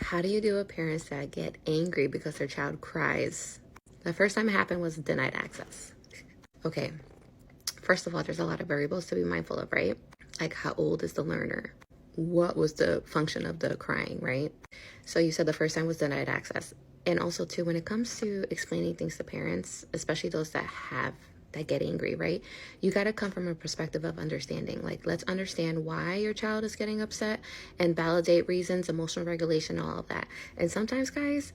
How do you deal with parents that get angry because their child cries? The first time it happened was denied access. Okay, first of all, there's a lot of variables to be mindful of, right? Like, how old is the learner? What was the function of the crying, right? So you said the first time was denied access. And also, too, when it comes to explaining things to parents, especially those that get angry, right? You got to come from a perspective of understanding. Like, let's understand why your child is getting upset and validate reasons, emotional regulation, all of that. And sometimes, guys,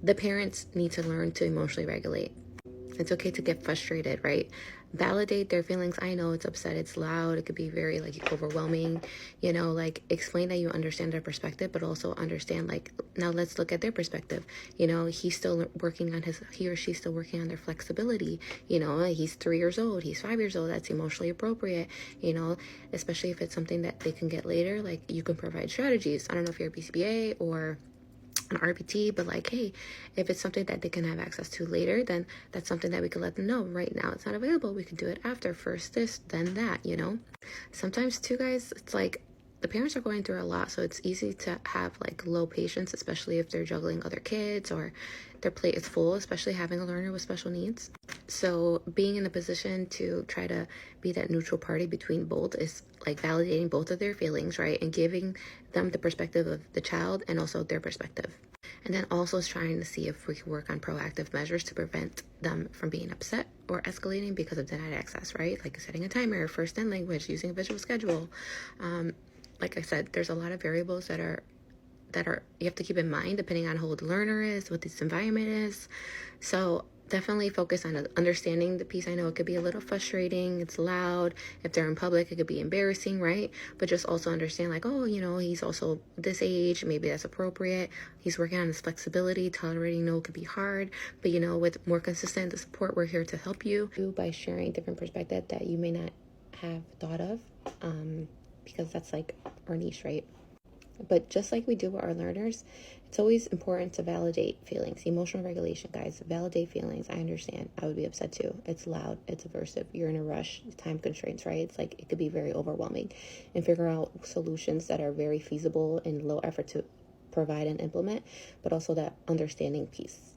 the parents need to learn to emotionally regulate. It's okay to get frustrated, right? Validate their feelings. I know it's upset, it's loud, it could be very like overwhelming, like explain that you understand their perspective, but also understand like, now let's look at their perspective. He's still working on he or she's still working on their flexibility. He's 3 years old, he's 5 years old, that's emotionally appropriate, especially if it's something that they can get later. Like, you can provide strategies. I don't know if you're a BCBA or an RBT, but like, hey, if it's something that they can have access to later, then that's something that we could let them know. Right now it's not available, we can do it after. First this, then that. Sometimes too, guys, it's like the parents are going through a lot, so it's easy to have like low patience, especially if they're juggling other kids or their plate is full, especially having a learner with special needs. So being in a position to try to be that neutral party between both is like validating both of their feelings, right? And giving them the perspective of the child and also their perspective. And then also trying to see if we can work on proactive measures to prevent them from being upset or escalating because of denied access, right? Like setting a timer, first in language, using a visual schedule. Like I said, there's a lot of variables that are you have to keep in mind depending on who the learner is, what this environment is. So definitely focus on understanding the piece. I know it could be a little frustrating, it's loud. If they're in public, it could be embarrassing, right? But just also understand like, oh, he's also this age, maybe that's appropriate. He's working on his flexibility. Tolerating no could be hard, but with more consistent support, we're here to help you by sharing different perspectives that you may not have thought of, because that's like our niche, right? But just like we do with our learners, it's always important to validate feelings. Emotional regulation, guys. Validate feelings. I understand. I would be upset too. It's loud. It's aversive. You're in a rush. Time constraints, right? It's like it could be very overwhelming. And figure out solutions that are very feasible and low effort to provide and implement, but also that understanding piece.